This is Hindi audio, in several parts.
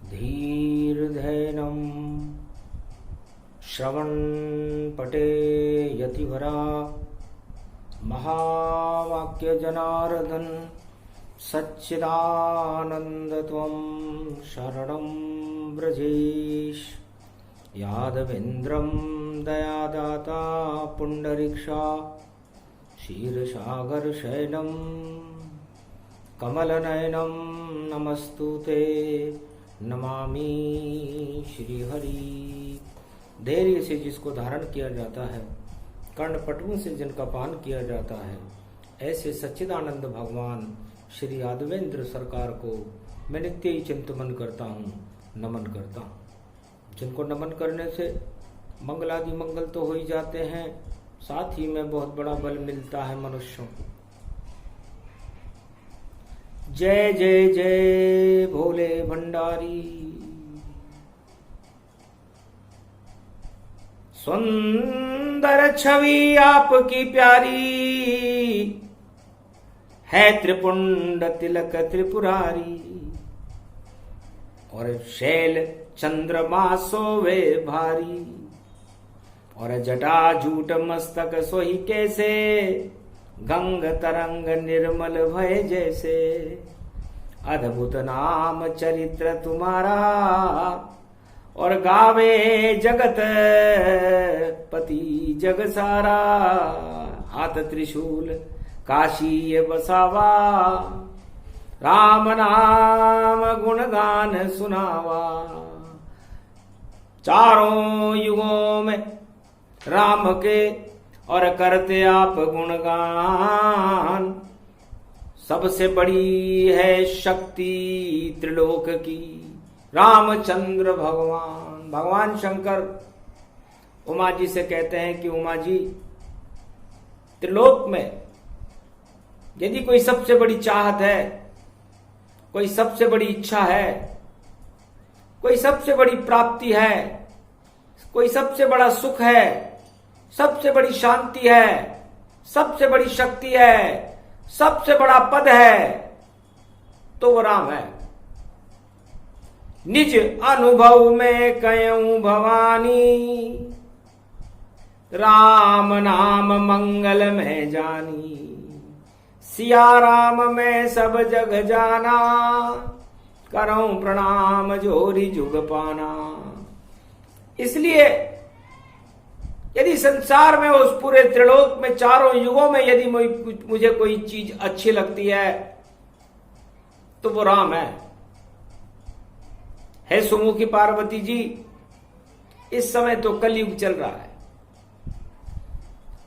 धीर्धैनं श्रवणपटे यतिवरा महावाक्यजनार्दन सच्चिदानन्दत्वं शरणं व्रजेश। यादवेन्द्रं दयादाता पुण्डरीक्षा क्षीरसागरशयनं कमलनयनं नमस्तुते नमामि श्रीहरि। धैर्य से जिसको धारण किया जाता है, कर्णपटुओं से जिनका पान किया जाता है, ऐसे सच्चिदानंद भगवान श्री यादवेंद्र सरकार को मैं नित्य ही चिंतन करता हूँ, नमन करता हूँ। जिनको नमन करने से मंगलादि मंगल तो हो ही जाते हैं, साथ ही में बहुत बड़ा बल मिलता है मनुष्यों को। जय जय जय भोले भंडारी। सुंदर छवि आपकी प्यारी है, त्रिपुंड तिलक त्रिपुरारी। और शैल चंद्रमा सोवे भारी, और जटा जूट मस्तक सोही कैसे, गंग तरंग निर्मल भय जैसे। अद्भुत नाम चरित्र तुम्हारा, और गावे जगत पति जग सारा। हाथ त्रिशूल काशी ये बसावा, राम नाम गुणगान सुनावा। चारों युगों में राम के और करते आप गुणगान। सबसे बड़ी है शक्ति त्रिलोक की, रामचंद्र भगवान। भगवान शंकर उमा जी से कहते हैं कि उमा जी, त्रिलोक में यदि कोई सबसे बड़ी चाहत है, कोई सबसे बड़ी इच्छा है, कोई सबसे बड़ी प्राप्ति है, कोई सबसे बड़ा सुख है, सबसे बड़ी शांति है, सबसे बड़ी शक्ति है, सबसे बड़ा पद है, तो वो राम है। निज अनुभव में कहूं भवानी, राम नाम मंगल में जानी। सिया राम में सब जग जाना, करऊं प्रणाम जोरी जुग पाना। इसलिए यदि संसार में, उस पूरे त्रिलोक में, चारों युगों में यदि मुझे कोई चीज अच्छी लगती है तो वो राम है सुमुखी पार्वती जी। इस समय तो कलयुग चल रहा है,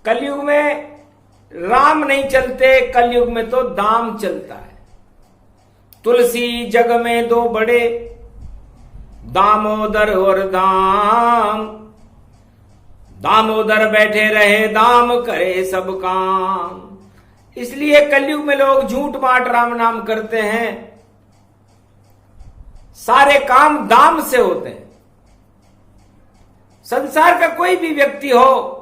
कलयुग में राम नहीं चलते, कलयुग में तो दाम चलता है। तुलसी जग में दो बड़े, दामोदर और दाम। दामोदर बैठे रहे, दाम करे सब काम। इसलिए कलयुग में लोग झूठ बांट राम नाम करते हैं। सारे काम दाम से होते हैं। संसार का कोई भी व्यक्ति हो,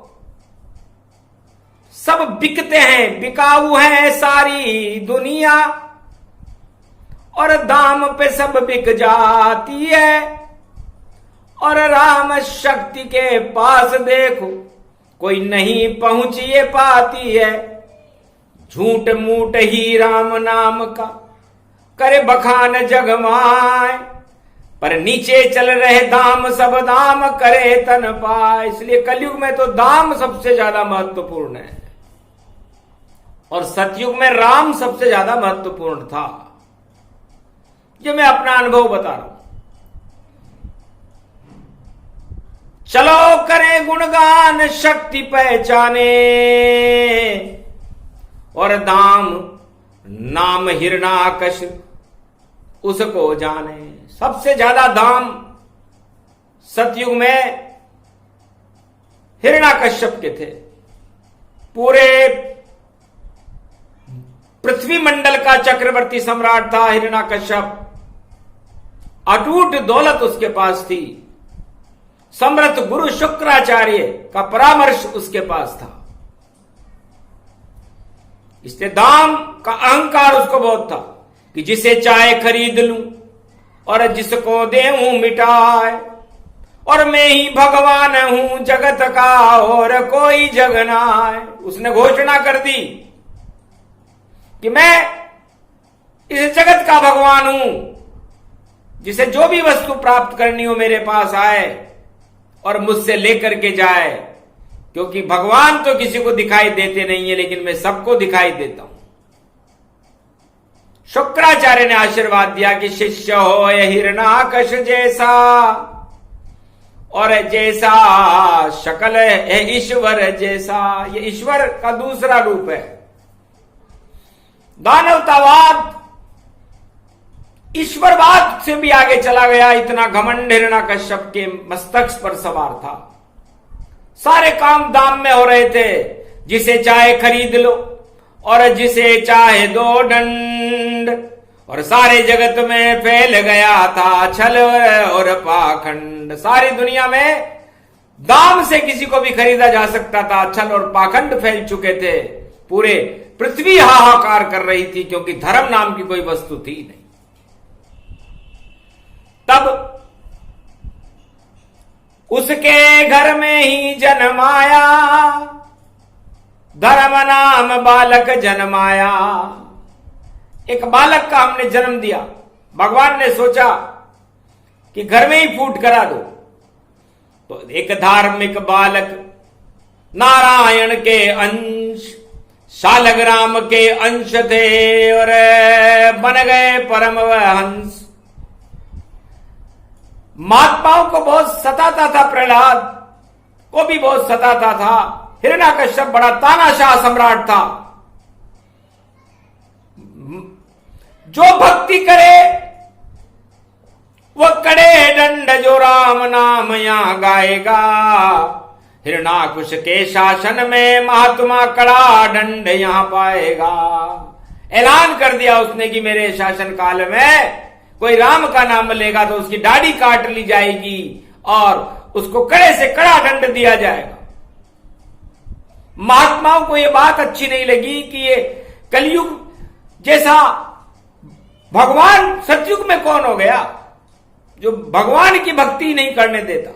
सब बिकते हैं, बिकाऊ है सारी दुनिया, और दाम पे सब बिक जाती है। और राम शक्ति के पास देखो, कोई नहीं पहुंच ये पाती है। झूठ मूठ ही राम नाम का करे बखान जगमाए, पर नीचे चल रहे दाम सब दाम करे तन पाए। इसलिए कलयुग में तो दाम सबसे ज्यादा महत्वपूर्ण है, और सतयुग में राम सबसे ज्यादा महत्वपूर्ण था। ये मैं अपना अनुभव बता रहा हूं। चलो करें गुणगान शक्ति पहचाने, और दाम नाम हिरणाकश उसको जाने। सबसे ज्यादा दाम सतयुग में हिरणाकश्यप के थे। पूरे पृथ्वी मंडल का चक्रवर्ती सम्राट था हिरणाकश्यप। अटूट दौलत उसके पास थी। समर्थ गुरु शुक्राचार्य का परामर्श उसके पास था। इसलिए दाम का अहंकार उसको बहुत था कि जिसे चाहे खरीद लूं, और जिसको देऊं मिटाए, और मैं ही भगवान हूं जगत का और कोई जग ना है। उसने घोषणा कर दी कि मैं इस जगत का भगवान हूं, जिसे जो भी वस्तु प्राप्त करनी हो मेरे पास आए और मुझसे लेकर के जाए, क्योंकि भगवान तो किसी को दिखाई देते नहीं है, लेकिन मैं सबको दिखाई देता हूं। शुक्राचार्य ने आशीर्वाद दिया कि शिष्य हो हिरणाकश जैसा, और जैसा शकल है ईश्वर जैसा। ये ईश्वर का दूसरा रूप है। दानवतावाद ईश्वरवाद से भी आगे चला गया। इतना घमंड हिरण्याकश्यप के मस्तक पर सवार था। सारे काम दाम में हो रहे थे। जिसे चाहे खरीद लो और जिसे चाहे दो दंड, और सारे जगत में फैल गया था छल और पाखंड। सारी दुनिया में दाम से किसी को भी खरीदा जा सकता था। छल और पाखंड फैल चुके थे। पूरे पृथ्वी हाहाकार कर रही थी, क्योंकि धर्म नाम की कोई वस्तु थी नहीं। तब उसके घर में ही जन्माया धर्म नाम बालक जन्माया। एक बालक का हमने जन्म दिया। भगवान ने सोचा कि घर में ही फूट करा दो। तो एक धार्मिक बालक नारायण के अंश शालग्राम के अंश थे और बन गए परम हंस। महात्माओं को बहुत सताता था, प्रहलाद को भी बहुत सताता था। हिरण्याकश्यप बड़ा तानाशाह सम्राट था। जो भक्ति करे वह कड़े दंड जो राम नाम यहां गाएगा। हिरण्याकुश के शासन में महात्मा कड़ा दंड यहां पाएगा। ऐलान कर दिया उसने कि मेरे शासन काल में कोई राम का नाम लेगा तो उसकी दाढ़ी काट ली जाएगी और उसको कड़े से कड़ा दंड दिया जाएगा। महात्माओं को यह बात अच्छी नहीं लगी कि ये कलयुग जैसा भगवान सतयुग में कौन हो गया जो भगवान की भक्ति नहीं करने देता।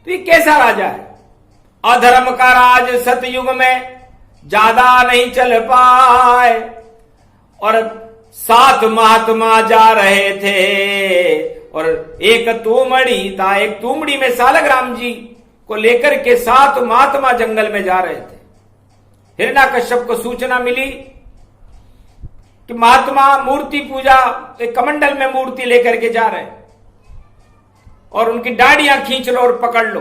तो ये कैसा राजा है। अधर्म का राज सतयुग में ज्यादा नहीं चल पाए, और 7 महात्मा जा रहे थे और एक तुमड़ी था। एक तुमड़ी में सालग्राम जी को लेकर के 7 महात्मा जंगल में जा रहे थे। हिरण्याकश्यप को सूचना मिली कि महात्मा मूर्ति पूजा एक कमंडल में मूर्ति लेकर के जा रहे हैं और उनकी दाढ़ियां खींच लो और पकड़ लो।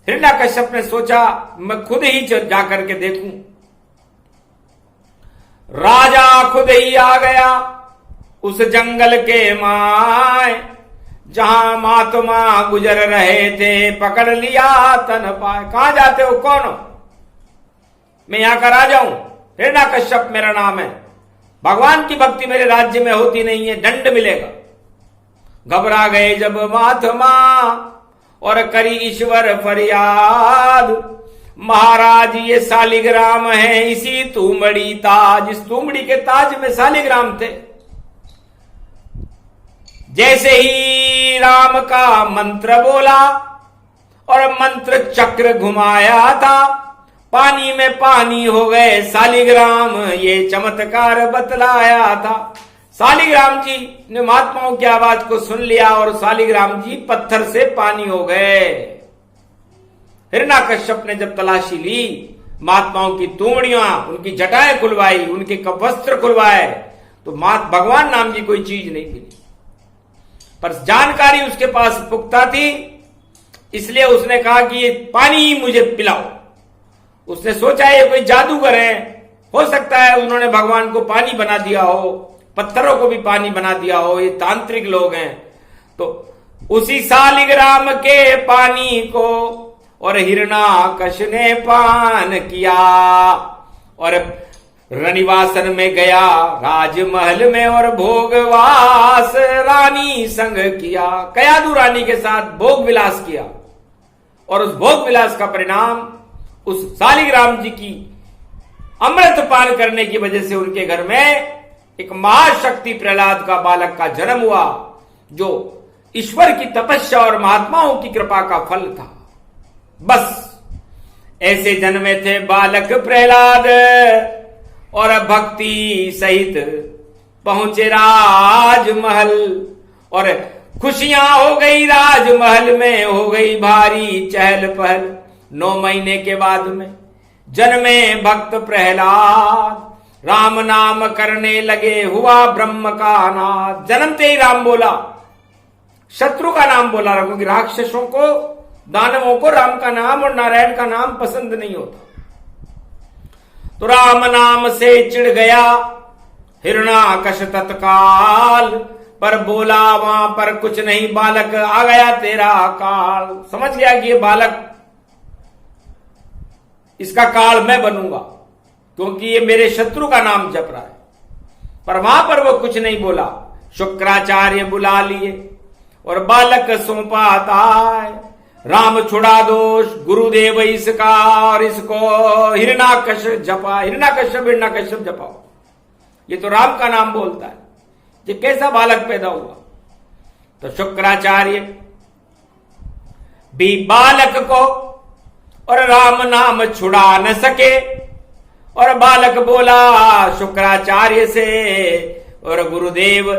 हिरण्याकश्यप ने सोचा मैं खुद ही जाकर के देखूं। राजा खुद ही आ गया उस जंगल के माय, जहां महात्मा गुजर रहे थे। पकड़ लिया तन पाए। कहां जाते हो, कौन हो? मैं यहां का राजा हूं, हिरण्याकश्यप मेरा नाम है। भगवान की भक्ति मेरे राज्य में होती नहीं है, दंड मिलेगा। घबरा गए जब महात्मा और करी ईश्वर फरियाद। महाराज ये शालिग्राम है इसी तुमड़ी ताज। इस तुमड़ी के ताज में शालिग्राम थे। जैसे ही राम का मंत्र बोला और मंत्र चक्र घुमाया था, पानी में पानी हो गए शालिग्राम। ये चमत्कार बतलाया था। शालिग्राम जी ने महात्माओं की आवाज को सुन लिया और शालिग्राम जी पत्थर से पानी हो गए। हिरण्याकश्यप ने जब तलाशी ली, महात्माओं की तुमड़ियां, उनकी जटाएं खुलवाई, उनके वस्त्र खुलवाए, तो भगवान नाम की कोई चीज नहीं मिली। पर जानकारी उसके पास पुख्ता थी, इसलिए उसने कहा कि ये पानी ही मुझे पिलाओ। उसने सोचा ये कोई जादूगर है, हो सकता है उन्होंने भगवान को पानी बना दिया हो, पत्थरों को भी पानी बना दिया हो, ये तांत्रिक लोग हैं। तो उसी शालिग्राम के पानी को और हिरण्याकश ने पान किया और रनिवासन में गया राजमहल में और भोगवास रानी संग किया। कयादू रानी के साथ भोग विलास किया और उस भोग विलास का परिणाम उस शालिग्राम जी की अमृत पान करने की वजह से उनके घर में एक महाशक्ति प्रहलाद का बालक का जन्म हुआ, जो ईश्वर की तपस्या और महात्माओं की कृपा का फल था। बस ऐसे जन्मे थे बालक प्रहलाद, और भक्ति सहित पहुंचे राजमहल, और खुशियां हो गई राजमहल में, हो गई भारी चहल पहल। 9 महीने के बाद में जन्मे भक्त प्रहलाद, राम नाम करने लगे, हुआ ब्रह्म का नाद। जन्मते ही राम बोला, शत्रु का नाम बोला, क्योंकि राक्षसों को, दानवों को राम का नाम और नारायण का नाम पसंद नहीं होता। तो राम नाम से चिढ़ गया हिरण्याकश तत्काल, पर बोला वहां पर कुछ नहीं, बालक आ गया तेरा काल। समझ गया कि ये बालक, इसका काल मैं बनूंगा, क्योंकि ये मेरे शत्रु का नाम जप रहा है। पर वहां पर वो कुछ नहीं बोला। शुक्राचार्य बुला लिए और बालक सौंपा ताय, राम छुड़ा दोष गुरुदेव इसका, और इसको हिरण्याकश जपा। हिरण्याकश्यप जपाओ। ये तो राम का नाम बोलता है, ये कैसा बालक पैदा हुआ? तो शुक्राचार्य भी बालक को और राम नाम छुड़ा न सके, और बालक बोला शुक्राचार्य से, और गुरुदेव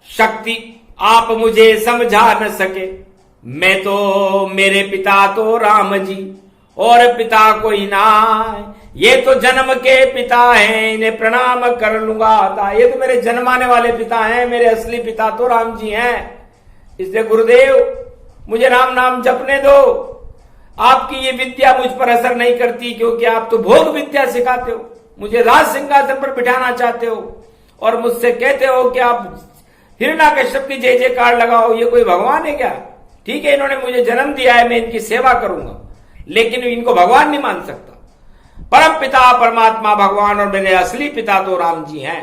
शक्ति आप मुझे समझा न सके, मैं तो, मेरे पिता तो राम जी, और पिता कोई ना, ये तो जन्म के पिता हैं, इन्हें प्रणाम कर लूंगा। ये तो मेरे जन्माने वाले पिता हैं, मेरे असली पिता तो राम जी हैं। इसलिए गुरुदेव मुझे राम नाम जपने दो। आपकी ये विद्या मुझ पर असर नहीं करती, क्योंकि आप तो भोग विद्या सिखाते हो, मुझे राज सिंहासन पर बिठाना चाहते हो, और मुझसे कहते हो कि आप हिरण्याकश्यप की जय जयकार लगाओ। ये कोई भगवान है क्या? ठीक है, इन्होंने मुझे जन्म दिया है, मैं इनकी सेवा करूंगा, लेकिन इनको भगवान नहीं मान सकता। परम पिता परमात्मा भगवान और मेरे असली पिता तो राम जी हैं।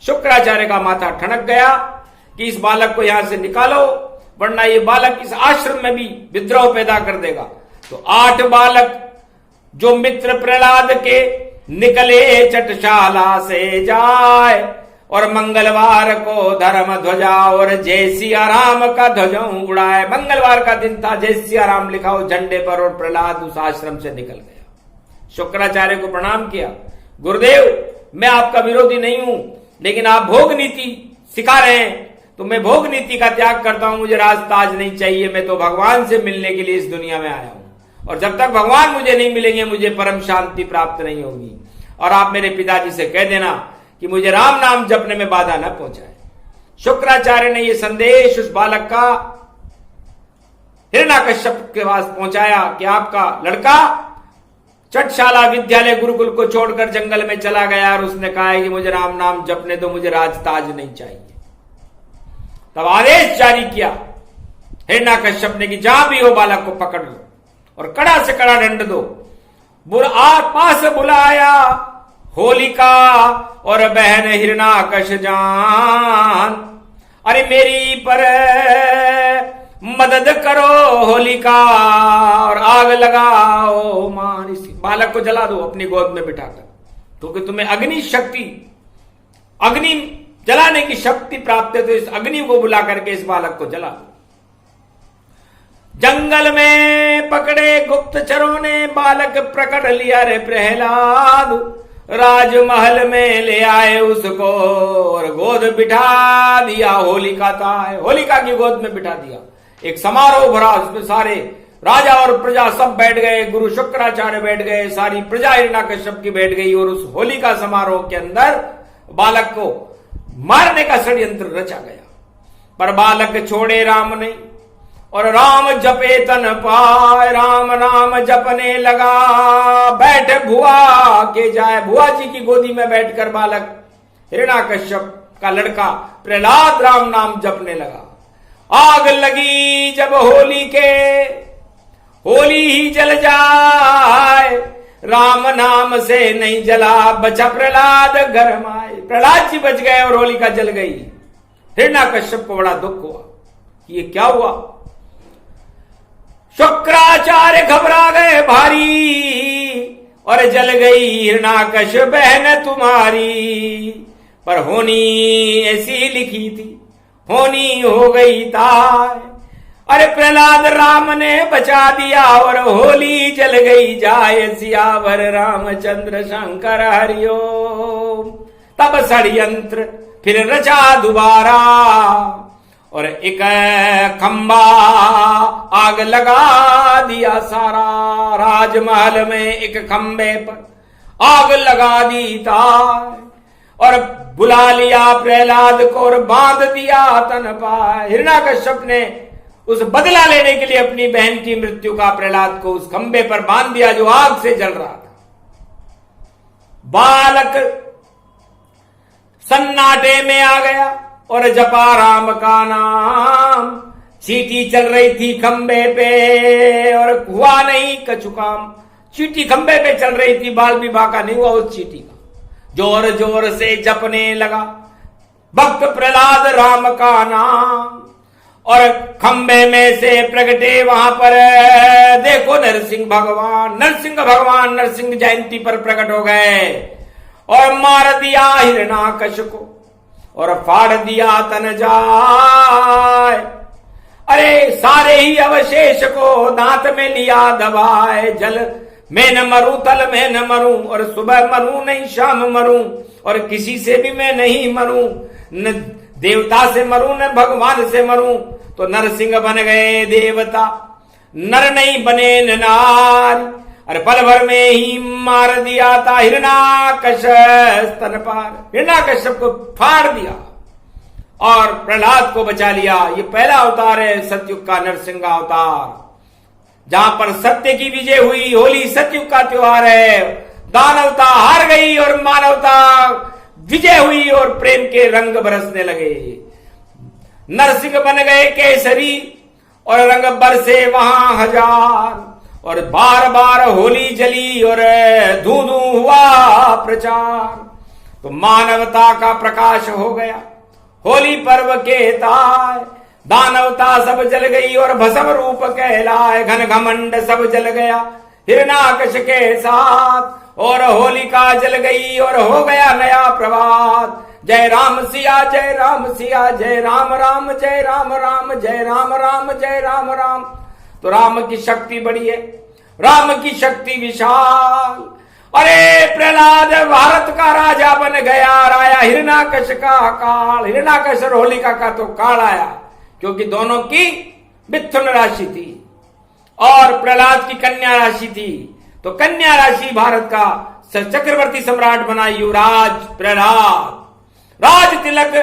शुक्राचार्य का माथा ठनक गया कि इस बालक को यहां से निकालो, वरना ये बालक इस आश्रम में भी विद्रोह पैदा कर देगा। तो 8 बालक जो मित्र प्रहलाद के निकले चटशाला से जाए, और मंगलवार को धर्म ध्वजा और जय सिया राम का ध्वजों उड़ाए। मंगलवार का दिन था, जय सिया राम लिखा हो झंडे पर, और प्रहलाद उस आश्रम से निकल गया। शुक्राचार्य को प्रणाम किया, गुरुदेव मैं आपका विरोधी नहीं हूं, लेकिन आप भोग नीति सिखा रहे हैं, तो मैं भोग नीति का त्याग करता हूं, मुझे राज ताज नहीं चाहिए, मैं तो भगवान से मिलने के लिए इस दुनिया में आया हूं, और जब तक भगवान मुझे नहीं मिलेंगे मुझे परम शांति प्राप्त नहीं होगी। और आप मेरे पिताजी से कह देना कि मुझे राम नाम जपने में बाधा न पहुंचाए। शुक्राचार्य ने यह संदेश उस बालक का हिरण्याकश्यप के पास पहुंचाया कि आपका लड़का चटशाला विद्यालय गुरुकुल को छोड़कर जंगल में चला गया, और उसने कहा है कि मुझे राम नाम जपने दो, मुझे राजताज नहीं चाहिए। तब आदेश जारी किया हिरण्याकश्यप ने कि जहां भी हो बालक को पकड़ लो और कड़ा से कड़ा दंड दो। पास बुलाया होलिका और बहन हिरण्याकश जान, अरे मेरी पर मदद करो होलिका, और आग लगाओ मान। इस बालक को जला दो अपनी गोद में बिठाकर, क्योंकि तुम्हें अग्नि शक्ति, अग्नि जलाने की शक्ति प्राप्त है, तो इस अग्नि को बुला करके इस बालक को जला दो। जंगल में पकड़े गुप्तचरों ने बालक पकड़ लिया रे प्रहलाद, राजमहल में ले आए उसको और गोद बिठा दिया। होलिका था, होलिका की गोद में बिठा दिया। एक समारोह भरा, उसमें सारे राजा और प्रजा सब बैठ गए, गुरु शुक्राचार्य बैठ गए, सारी प्रजा हिरण्याकश्यप की बैठ गई, और उस होलिका समारोह के अंदर बालक को मारने का षड्यंत्र रचा गया। पर बालक छोड़े राम नहीं, और राम जपे तन पाए, राम नाम जपने लगा। बैठे भुआ के जाए, भुआ जी की गोदी में बैठकर बालक हिरण्याकश्यप का लड़का प्रहलाद राम नाम जपने लगा। आग लगी जब होली के, होली ही जल जाए, राम नाम से नहीं जला, बचा प्रहलाद घर माए। प्रहलाद जी बच गए और होलिका जल गई। हिरण्याकश्यप को बड़ा दुख हुआ कि ये क्या हुआ। शुक्राचार्य घबरा गए भारी, और जल गई हिरण्याकश बहन तुम्हारी। पर होनी ऐसी लिखी थी, होनी हो गई ताय। अरे प्रहलाद राम ने बचा दिया और होली जल गई जाए, सियावर रामचंद्र शंकर हरिओम। तब षड्यंत्र फिर रचा दोबारा और एक खंबा आग लगा दिया सारा। राजमहल में एक खंबे पर आग लगा दी ताय और बुला लिया प्रहलाद को और बांध दिया तन पाए। हिरण्याकश्यप ने उस बदला लेने के लिए अपनी बहन की मृत्यु का प्रहलाद को उस खंबे पर बांध दिया जो आग से जल रहा था। बालक सन्नाटे में आ गया और जपा राम का नाम। चींटी चल रही थी खंबे पे और हुआ नहीं कछु काम। चींटी खंबे पे चल रही थी, बाल विवाह का नहीं हुआ उस चींटी का। जोर जोर से जपने लगा भक्त प्रहलाद राम का नाम और खंबे में से प्रगटे वहां पर देखो नरसिंह भगवान। नरसिंह भगवान नरसिंह जयंती पर प्रकट हो गए और मार दिया हिरण्याकश को और फाड़ दिया तन जाए। अरे सारे ही अवशेष को दांत में लिया दबाए। जल मैं न मरूं, तल में न मरूं और सुबह मरूं नहीं शाम मरूं और किसी से भी मैं नहीं मरूं, न देवता से मरूं न भगवान से मरूं। तो नरसिंह बन गए देवता, नर नहीं बने न नारी। और पल भर में ही मार दिया था हिरण्याकश स्तनपार। हिरण्याकश्यप को फाड़ दिया और प्रहलाद को बचा लिया। ये पहला अवतार है सतयुग का, नरसिंह अवतार, जहां पर सत्य की विजय हुई। होली सतयुग का त्योहार है। दानवता हार गई और मानवता विजय हुई और प्रेम के रंग बरसने लगे। नरसिंह बन गए केसरी और रंग बरसे वहां हजार और बार बार होली जली और धू धू हुआ प्रचार। तो मानवता का प्रकाश हो गया होली पर्व के ताय। दानवता सब जल गई और भस्म रूप कहलाए। घन घमंड सब जल गया हिरण्याकश के साथ और होलिका जल गई और हो गया नया प्रभात। जय राम सिया जय राम सिया, जय राम राम जय राम राम, जय राम राम जय राम राम। तो राम की शक्ति बड़ी है, राम की शक्ति विशाल। अरे प्रहलाद भारत का राजा बन गया। आया हिरण्याकश का काल। हिरण्याकश और होलिका का तो काल आया क्योंकि दोनों की मिथुन राशि थी और प्रहलाद की कन्या राशि थी। तो कन्या राशि भारत का चक्रवर्ती सम्राट बना युवराज प्रहलाद। राज तिलक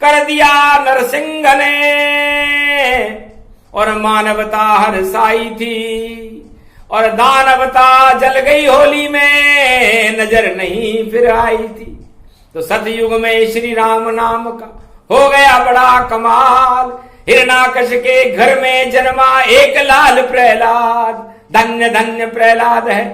कर दिया नरसिंह ने और मानवता हर्षाई थी और दानवता जल गई होली में, नजर नहीं फिर आई थी। तो सतयुग में श्री राम नाम का हो गया बड़ा कमाल। हिरण्याकश के घर में जन्मा एक लाल प्रहलाद। धन्य धन्य प्रहलाद है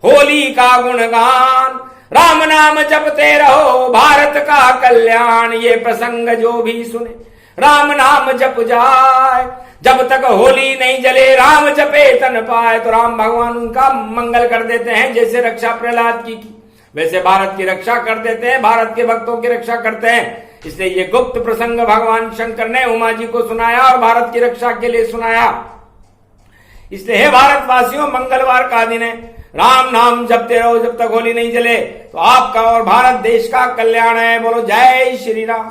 होली का गुणगान। राम नाम जपते रहो भारत का कल्याण। ये प्रसंग जो भी सुने राम नाम जप जाए। जब तक होली नहीं जले राम जपे तन पाए। तो राम भगवान उनका मंगल कर देते हैं। जैसे रक्षा प्रहलाद की वैसे भारत की रक्षा कर देते हैं, भारत के भक्तों की रक्षा करते हैं। इसलिए ये गुप्त प्रसंग भगवान शंकर ने उमा जी को सुनाया और भारत की रक्षा के लिए सुनाया। इसलिए हे भारतवासियों, मंगलवार का दिन है, राम नाम जपते रहो जब तक होली नहीं जले। तो आपका और भारत देश का कल्याण है। बोलो जय श्री राम।